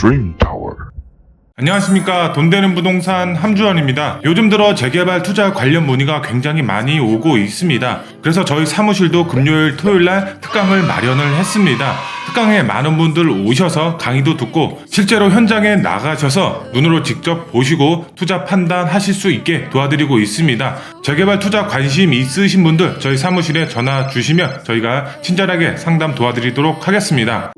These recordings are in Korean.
Dream Tower. 안녕하십니까. 돈 되는 부동산 함주원입니다. 요즘 들어 재개발 투자 관련 문의가 굉장히 많이 오고 있습니다. 그래서 저희 사무실도 금요일 토요일날 특강을 마련을 했습니다. 특강에 많은 분들 오셔서 강의도 듣고 실제로 현장에 나가셔서 눈으로 직접 보시고 투자 판단하실 수 있게 도와드리고 있습니다. 재개발 투자 관심 있으신 분들 저희 사무실에 전화 주시면 저희가 친절하게 상담 도와드리도록 하겠습니다.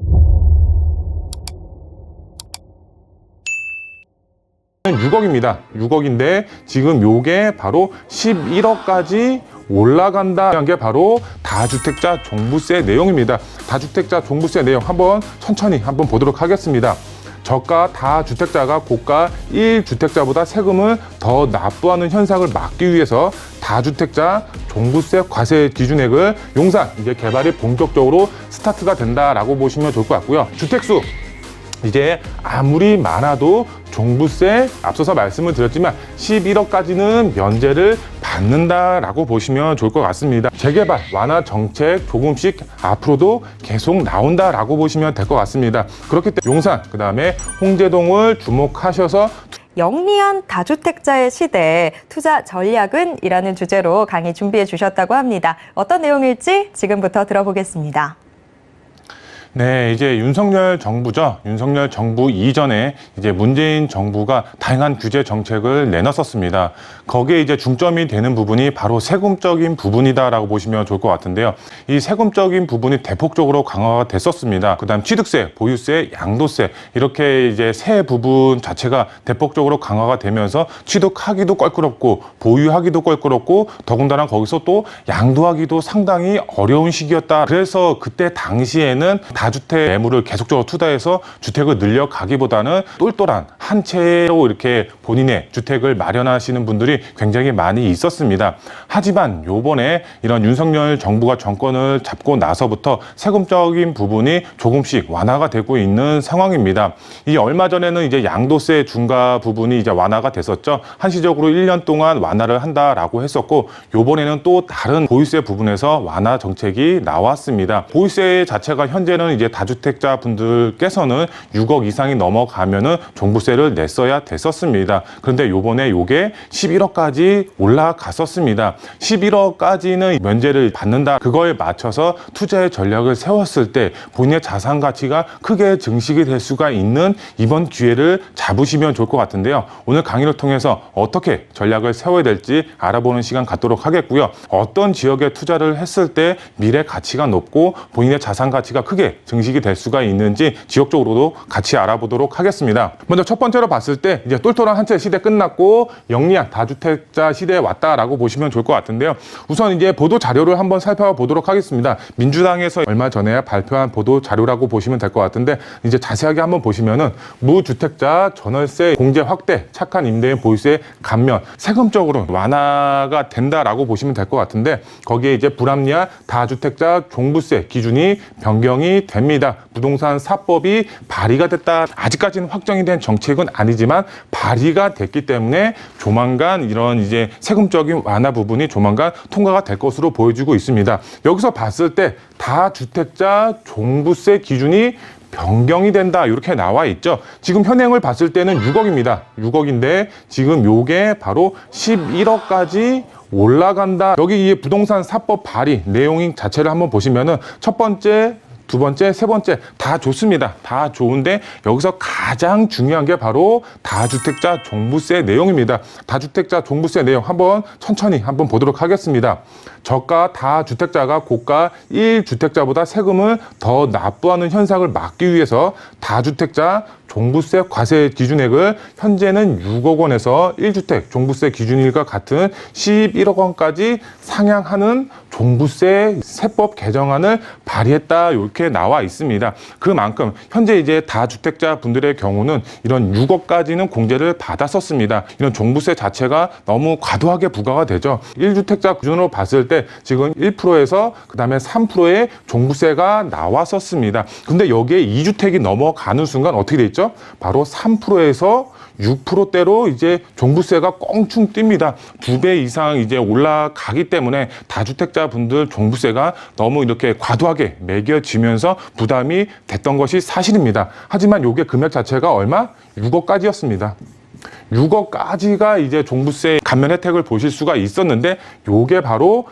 6억입니다. 6억인데 지금 요게 바로 11억까지 올라간다는 게 바로 다주택자 종부세 내용입니다. 다주택자 종부세 내용 한번 천천히 한번 보도록 하겠습니다. 저가 다주택자가 고가 1주택자보다 세금을 더 납부하는 현상을 막기 위해서 다주택자 종부세 과세 기준액을 용산 이제 개발이 본격적으로 스타트가 된다라고 보시면 좋을 것 같고요. 주택수 이제 아무리 많아도 종부세 앞서서 말씀을 드렸지만 11억까지는 면제를 받는다라고 보시면 좋을 것 같습니다. 재개발 완화 정책 조금씩 앞으로도 계속 나온다라고 보시면 될 것 같습니다. 그렇기 때문에 용산 그다음에 홍제동을 주목하셔서 영리한 다주택자의 시대, 투자 전략은? 이라는 주제로 강의 준비해 주셨다고 합니다. 어떤 내용일지 지금부터 들어보겠습니다. 네, 이제 윤석열 정부죠. 윤석열 정부 이전에 이제 문재인 정부가 다양한 규제 정책을 내놨었습니다. 거기에 이제 중점이 되는 부분이 바로 세금적인 부분이다라고 보시면 좋을 것 같은데요. 이 세금적인 부분이 대폭적으로 강화가 됐었습니다. 그다음 취득세, 보유세, 양도세 이렇게 이제 세 부분 자체가 대폭적으로 강화가 되면서 취득하기도 껄끄럽고 보유하기도 껄끄럽고 더군다나 거기서 또 양도하기도 상당히 어려운 시기였다. 그래서 그때 당시에는 다주택 매물을 계속적으로 투자해서 주택을 늘려가기보다는 똘똘한 한 채로 이렇게 본인의 주택을 마련하시는 분들이 굉장히 많이 있었습니다. 하지만 요번에 이런 윤석열 정부가 정권을 잡고 나서부터 세금적인 부분이 조금씩 완화가 되고 있는 상황입니다. 이 얼마 전에는 이제 양도세 중과 부분이 이제 완화가 됐었죠. 한시적으로 1년 동안 완화를 한다라고 했었고 요번에는 또 다른 보유세 부분에서 완화 정책이 나왔습니다. 보유세 자체가 현재는 이제 다주택자 분들께서는 6억 이상이 넘어가면은 종부세를 냈어야 됐었습니다. 그런데 요번에 요게 11억까지 올라갔었습니다. 11억까지는 면제를 받는다. 그거에 맞춰서 투자의 전략을 세웠을 때 본인의 자산 가치가 크게 증식이 될 수가 있는 이번 기회를 잡으시면 좋을 것 같은데요. 오늘 강의를 통해서 어떻게 전략을 세워야 될지 알아보는 시간 갖도록 하겠고요. 어떤 지역에 투자를 했을 때 미래 가치가 높고 본인의 자산 가치가 크게 증식이 될 수가 있는지 지역적으로도 같이 알아보도록 하겠습니다. 먼저 첫 번째로 봤을 때 이제 똘똘한 한 채 시대 끝났고 영리한 다주택자 시대에 왔다라고 보시면 좋을 것 같은데요. 우선 이제 보도 자료를 한번 살펴보도록 하겠습니다. 민주당에서 얼마 전에 발표한 보도 자료라고 보시면 될 것 같은데 이제 자세하게 한번 보시면은 무주택자 전월세 공제 확대, 착한 임대인 보유세 감면, 세금적으로 완화가 된다라고 보시면 될 것 같은데 거기에 이제 불합리한 다주택자 종부세 기준이 변경이 됩니다. 부동산 4법이 발의가 됐다. 아직까지는 확정이 된 정책은 아니지만 발의가 됐기 때문에 조만간 이런 이제 세금적인 완화 부분이 조만간 통과가 될 것으로 보여지고 있습니다. 여기서 봤을 때 다주택자 종부세 기준이 변경이 된다 이렇게 나와 있죠. 지금 현행을 봤을 때는 6억입니다. 6억인데 지금 요게 바로 11억까지 올라간다. 여기 이 부동산 4법 발의 내용 자체를 한번 보시면은 첫 번째, 두 번째, 세 번째 다 좋습니다. 다 좋은데 여기서 가장 중요한 게 바로 다주택자 종부세 내용입니다. 다주택자 종부세 내용 한번 천천히 한번 보도록 하겠습니다. 저가 다주택자가 고가 1주택자보다 세금을 더 납부하는 현상을 막기 위해서 다주택자 종부세 과세 기준액을 현재는 6억 원에서 1주택 종부세 기준일과 같은 11억 원까지 상향하는 종부세 세법 개정안을 발의했다 이렇게 나와 있습니다. 그만큼 현재 이제 다주택자 분들의 경우는 이런 6억까지는 공제를 받았었습니다. 이런 종부세 자체가 너무 과도하게 부과가 되죠. 1주택자 기준으로 봤을 때 지금 1%에서 그다음에 3%의 종부세가 나왔었습니다. 근데 여기에 2주택이 넘어가는 순간 어떻게 돼 있죠? 바로 3%에서 6%대로 이제 종부세가 껑충 뜁니다. 2배 이상 이제 올라가기 때문에 다주택자 다주택자분들 종부세가 너무 이렇게 과도하게 매겨지면서 부담이 됐던 것이 사실입니다. 하지만 요게 금액 자체가 얼마? 6억까지였습니다. 6억까지가 이제 종부세 감면 혜택을 보실 수가 있었는데 요게 바로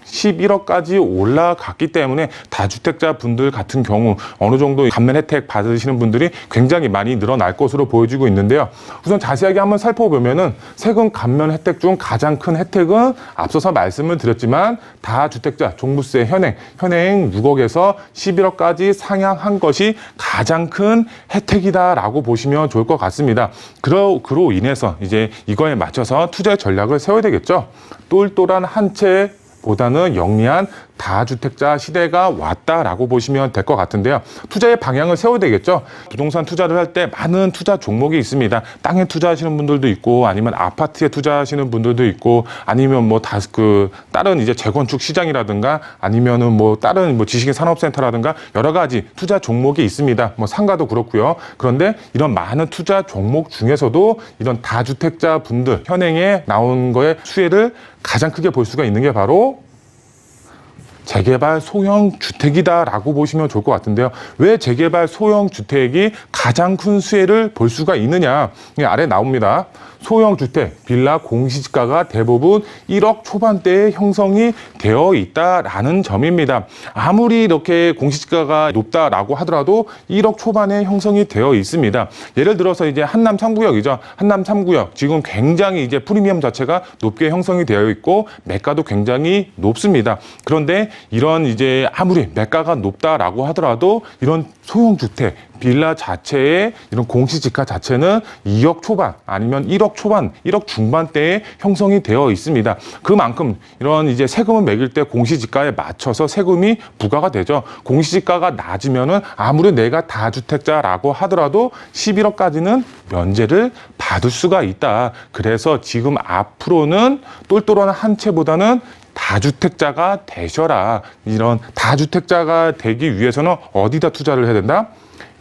11억까지 올라갔기 때문에 다주택자 분들 같은 경우 어느 정도 감면 혜택 받으시는 분들이 굉장히 많이 늘어날 것으로 보여지고 있는데요. 우선 자세하게 한번 살펴보면은 세금 감면 혜택 중 가장 큰 혜택은 앞서서 말씀을 드렸지만 다주택자 종부세 현행 6억에서 11억까지 상향한 것이 가장 큰 혜택이다라고 보시면 좋을 것 같습니다. 그로 인해서 이제 이거에 맞춰서 투자 전략을 세워야 되겠죠. 똘똘한 한 채 보다는 영리한 다주택자 시대가 왔다라고 보시면 될 것 같은데요. 투자의 방향을 세워야 되겠죠. 부동산 투자를 할 때 많은 투자 종목이 있습니다. 땅에 투자하시는 분들도 있고 아니면 아파트에 투자하시는 분들도 있고 아니면 뭐 다른 이제 재건축 시장이라든가 아니면은 뭐 다른 뭐 지식인 산업센터라든가 여러 가지 투자 종목이 있습니다. 뭐 상가도 그렇고요. 그런데 이런 많은 투자 종목 중에서도 이런 다주택자 분들 현행에 나온 거의 수혜를 가장 크게 볼 수가 있는 게 바로 재개발 소형 주택이다라고 보시면 좋을 것 같은데요. 왜 재개발 소형 주택이 가장 큰 수혜를 볼 수가 있느냐? 아래 나옵니다. 소형 주택, 빌라 공시지가가 대부분 1억 초반대에 형성이 되어 있다라는 점입니다. 아무리 이렇게 공시지가가 높다라고 하더라도 1억 초반에 형성이 되어 있습니다. 예를 들어서 이제 한남 3구역이죠. 한남 3구역 지금 굉장히 이제 프리미엄 자체가 높게 형성이 되어 있고 매가도 굉장히 높습니다. 그런데 이런 이제 아무리 매가가 높다라고 하더라도 이런 소형 주택 빌라 자체의 이런 공시지가 자체는 2억 초반 아니면 1억 초반, 1억 중반대에 형성이 되어 있습니다. 그만큼 이런 이제 세금을 매길 때 공시지가에 맞춰서 세금이 부과가 되죠. 공시지가가 낮으면은 아무리 내가 다주택자라고 하더라도 11억까지는 면제를 받을 수가 있다. 그래서 지금 앞으로는 똘똘한 한 채보다는 다주택자가 되셔라. 이런 다주택자가 되기 위해서는 어디다 투자를 해야 된다?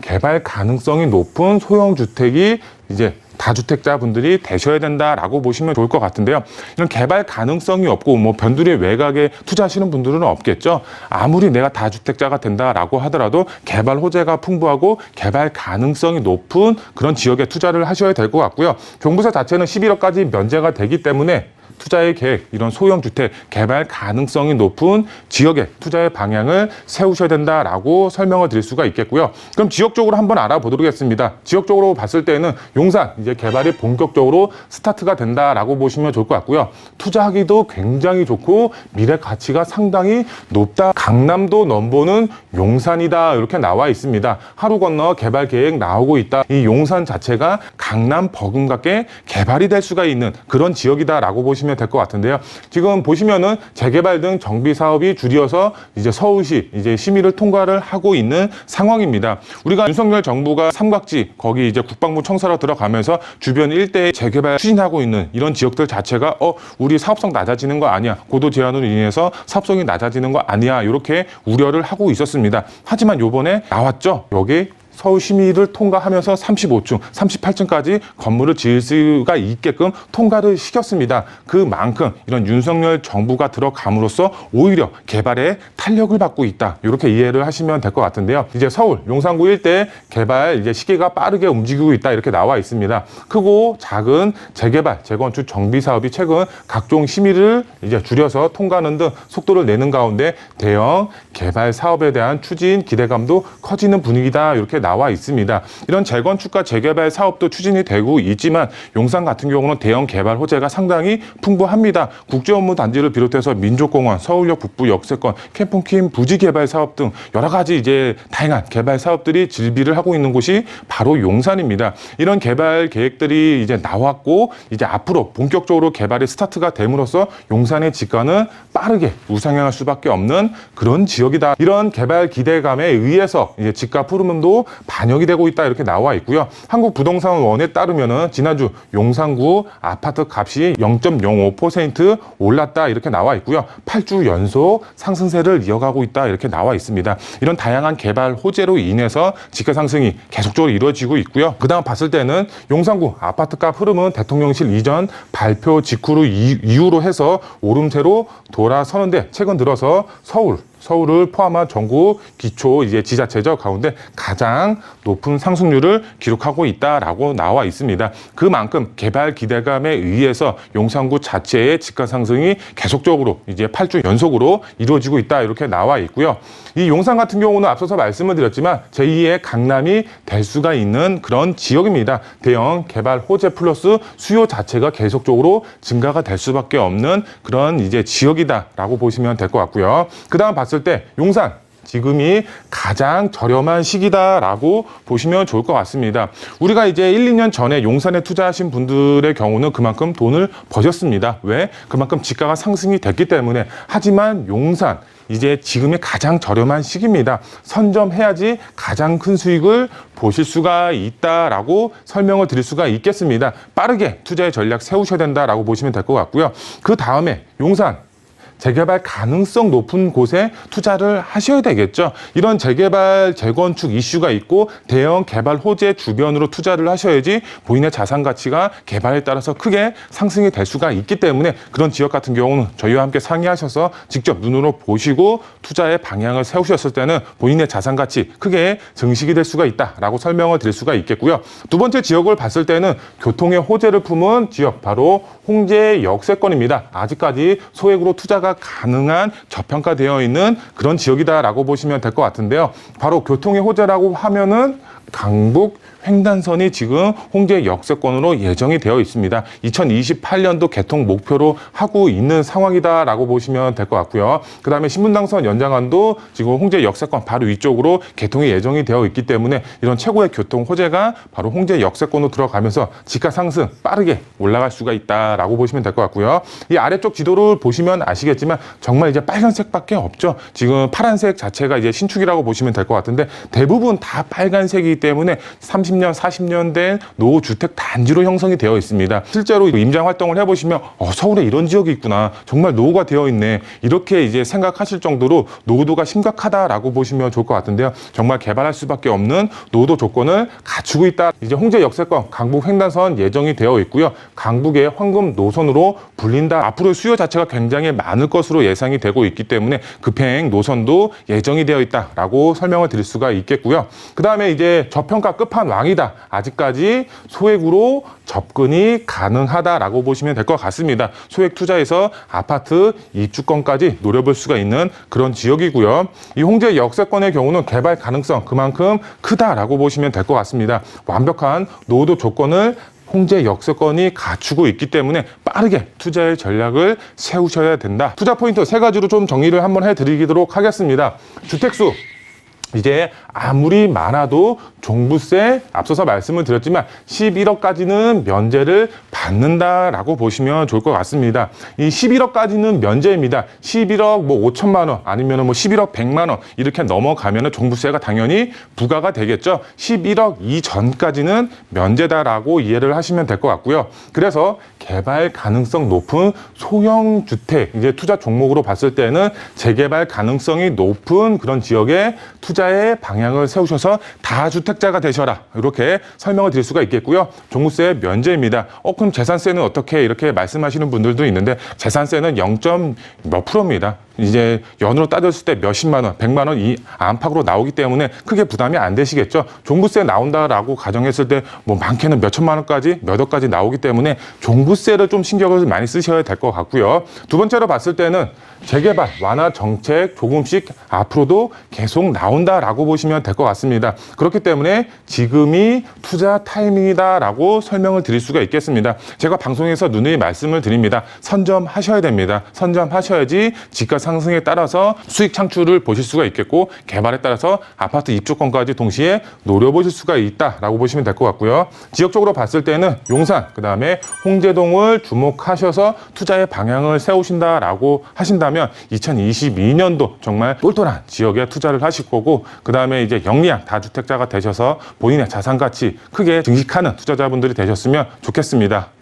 개발 가능성이 높은 소형 주택이 이제 다주택자 분들이 되셔야 된다라고 보시면 좋을 것 같은데요. 이런 개발 가능성이 없고 뭐 변두리 외곽에 투자하시는 분들은 없겠죠. 아무리 내가 다주택자가 된다라고 하더라도 개발 호재가 풍부하고 개발 가능성이 높은 그런 지역에 투자를 하셔야 될 것 같고요. 종부세 자체는 11억까지 면제가 되기 때문에 투자의 계획, 이런 소형 주택 개발 가능성이 높은 지역에 투자의 방향을 세우셔야 된다라고 설명을 드릴 수가 있겠고요. 그럼 지역적으로 한번 알아보도록 하겠습니다. 지역적으로 봤을 때는 용산 이제 개발이 본격적으로 스타트가 된다라고 보시면 좋을 것 같고요. 투자하기도 굉장히 좋고 미래 가치가 상당히 높다. 강남도 넘보는 용산이다 이렇게 나와 있습니다. 하루 건너 개발 계획 나오고 있다. 이 용산 자체가 강남 버금가게 개발이 될 수가 있는 그런 지역이다라고 보시면 될 것 같은데요. 지금 보시면은 재개발 등 정비 사업이 줄이어서 이제 서울시 이제 심의를 통과를 하고 있는 상황입니다. 우리가 윤석열 정부가 삼각지 거기 이제 국방부 청사로 들어가면서 주변 일대에 재개발 추진하고 있는 이런 지역들 자체가 우리 사업성 낮아지는 거 아니야. 고도 제한으로 인해서 사업성이 낮아지는 거 아니야. 이렇게 우려를 하고 있었습니다. 하지만 요번에 나왔죠. 여기 서울 심의를 통과하면서 35층, 38층까지 건물을 지을 수가 있게끔 통과를 시켰습니다. 그만큼 이런 윤석열 정부가 들어감으로써 오히려 개발에 탄력을 받고 있다. 이렇게 이해를 하시면 될 것 같은데요. 이제 서울 용산구 일대 개발 이제 시기가 빠르게 움직이고 있다. 이렇게 나와 있습니다. 크고 작은 재개발, 재건축 정비 사업이 최근 각종 심의를 이제 줄여서 통과하는 등 속도를 내는 가운데 대형 개발 사업에 대한 추진 기대감도 커지는 분위기다. 이렇게 나와 있습니다. 이런 재건축과 재개발 사업도 추진이 되고 있지만 용산 같은 경우는 대형 개발 호재가 상당히 풍부합니다. 국제업무단지를 비롯해서 민족공원, 서울역 북부 역세권, 캠핑킴 부지 개발 사업 등 여러 가지 이제 다양한 개발 사업들이 질비를 하고 있는 곳이 바로 용산입니다. 이런 개발 계획들이 이제 나왔고 이제 앞으로 본격적으로 개발이 스타트가 됨으로써 용산의 지가는 빠르게 우상향할 수밖에 없는 그런 지역이다. 이런 개발 기대감에 의해서 이제 지가 푸르름도 반영이 되고 있다 이렇게 나와 있고요. 한국부동산원에 따르면은 지난주 용산구 아파트 값이 0.05% 올랐다 이렇게 나와 있고요. 8주 연속 상승세를 이어가고 있다 이렇게 나와 있습니다. 이런 다양한 개발 호재로 인해서 지가 상승이 계속적으로 이루어지고 있고요. 그 다음 봤을 때는 용산구 아파트값 흐름은 대통령실 이전 발표 직후로 이후로 해서 오름세로 돌아서는데 최근 들어서 서울을 포함한 전국 기초 지자체적 가운데 가장 높은 상승률을 기록하고 있다라고 나와 있습니다. 그만큼 개발 기대감에 의해서 용산구 자체의 집가 상승이 계속적으로 8주 연속으로 이루어지고 있다 이렇게 나와 있고요. 이 용산 같은 경우는 앞서서 말씀을 드렸지만 제2의 강남이 될 수가 있는 그런 지역입니다. 대형 개발 호재 플러스 수요 자체가 계속적으로 증가가 될 수밖에 없는 그런 지역이다라고 보시면 될 것 같고요. 그 다음 봤을 때 용산 지금이 가장 저렴한 시기다라고 보시면 좋을 것 같습니다. 우리가 1, 2년 전에 용산에 투자하신 분들의 경우는 그만큼 돈을 버셨습니다. 왜? 그만큼 지가가 상승이 됐기 때문에. 하지만 용산 지금이 가장 저렴한 시기입니다. 선점해야지 가장 큰 수익을 보실 수가 있다라고 설명을 드릴 수가 있겠습니다. 빠르게 투자의 전략 세우셔야 된다라고 보시면 될 것 같고요. 그 다음에 용산 재개발 가능성 높은 곳에 투자를 하셔야 되겠죠. 이런 재개발, 재건축 이슈가 있고 대형 개발 호재 주변으로 투자를 하셔야지 본인의 자산 가치가 개발에 따라서 크게 상승이 될 수가 있기 때문에 그런 지역 같은 경우는 저희와 함께 상의하셔서 직접 눈으로 보시고 투자의 방향을 세우셨을 때는 본인의 자산 가치 크게 증식이 될 수가 있다라고 설명을 드릴 수가 있겠고요. 두 번째 지역을 봤을 때는 교통의 호재를 품은 지역, 바로 홍제 역세권입니다. 아직까지 소액으로 투자가 가능한 저평가되어 있는 그런 지역이다라고 보시면 될 것 같은데요. 바로 교통의 호재라고 하면은 강북 횡단선이 지금 홍제 역세권으로 예정이 되어 있습니다. 2028년도 개통 목표로 하고 있는 상황이다라고 보시면 될 것 같고요. 그 다음에 신분당선 연장안도 지금 홍제 역세권 바로 위쪽으로 개통이 예정이 되어 있기 때문에 이런 최고의 교통 호재가 바로 홍제 역세권으로 들어가면서 지가 상승 빠르게 올라갈 수가 있다라고 보시면 될 것 같고요. 이 아래쪽 지도를 보시면 아시겠지만 정말 빨간색밖에 없죠. 지금 파란색 자체가 신축이라고 보시면 될 것 같은데 대부분 다 빨간색이기 때문에 30년, 40년 된 노후주택 단지로 형성이 되어 있습니다. 실제로 임장 활동을 해보시면 서울에 이런 지역이 있구나. 정말 노후가 되어 있네. 이렇게 생각하실 정도로 노후도가 심각하다라고 보시면 좋을 것 같은데요. 정말 개발할 수밖에 없는 노후도 조건을 갖추고 있다. 홍제 역세권, 강북 횡단선 예정이 되어 있고요. 강북의 황금 노선으로 불린다. 앞으로 수요 자체가 굉장히 많을 것으로 예상이 되고 있기 때문에 급행 노선도 예정이 되어 있다라고 설명을 드릴 수가 있겠고요. 그 다음에 저평가 끝판왕이다. 아직까지 소액으로 접근이 가능하다라고 보시면 될 것 같습니다. 소액 투자에서 아파트 입주권까지 노려볼 수가 있는 그런 지역이고요. 이 홍제 역세권의 경우는 개발 가능성 그만큼 크다라고 보시면 될 것 같습니다. 완벽한 노후도 조건을 홍제 역세권이 갖추고 있기 때문에 빠르게 투자의 전략을 세우셔야 된다. 투자 포인트 3가지로 좀 정리를 한번 해드리도록 하겠습니다. 주택수 아무리 많아도 종부세 앞서서 말씀을 드렸지만 11억까지는 면제를 받는다라고 보시면 좋을 것 같습니다. 이 11억까지는 면제입니다. 11억 5천만 원 아니면 11억 100만 원 이렇게 넘어가면 종부세가 당연히 부과가 되겠죠. 11억 이전까지는 면제다라고 이해를 하시면 될 것 같고요. 그래서 개발 가능성 높은 소형 주택 투자 종목으로 봤을 때는 재개발 가능성이 높은 그런 지역에 투자의 방향을 세우셔서 다주택자가 되셔라 이렇게 설명을 드릴 수가 있겠고요. 종부세 면제입니다. 그럼 재산세는 어떻게 이렇게 말씀하시는 분들도 있는데 재산세는 0.몇 %입니다. 연으로 따졌을 때 몇십만 원, 100만 원 이 안팎으로 나오기 때문에 크게 부담이 안 되시겠죠. 종부세 나온다라고 가정했을 때 많게는 몇 천만 원까지, 몇 억까지 나오기 때문에 종부세를 좀 신경을 많이 쓰셔야 될 것 같고요. 두 번째로 봤을 때는 재개발 완화 정책 조금씩 앞으로도 계속 나온다라고 보시면 될 것 같습니다. 그렇기 때문에 지금이 투자 타이밍이다라고 설명을 드릴 수가 있겠습니다. 제가 방송에서 누누이 말씀을 드립니다. 선점하셔야 됩니다. 선점하셔야지 지가 상승에 따라서 수익 창출을 보실 수가 있겠고 개발에 따라서 아파트 입주권까지 동시에 노려보실 수가 있다라고 보시면 될 것 같고요. 지역적으로 봤을 때는 용산, 그다음에 홍제동을 주목하셔서 투자의 방향을 세우신다라고 하신다면 2022년도 정말 똘똘한 지역에 투자를 하실 거고, 그다음에 이제 영리한 다주택자가 되셔서 본인의 자산 가치 크게 증식하는 투자자분들이 되셨으면 좋겠습니다.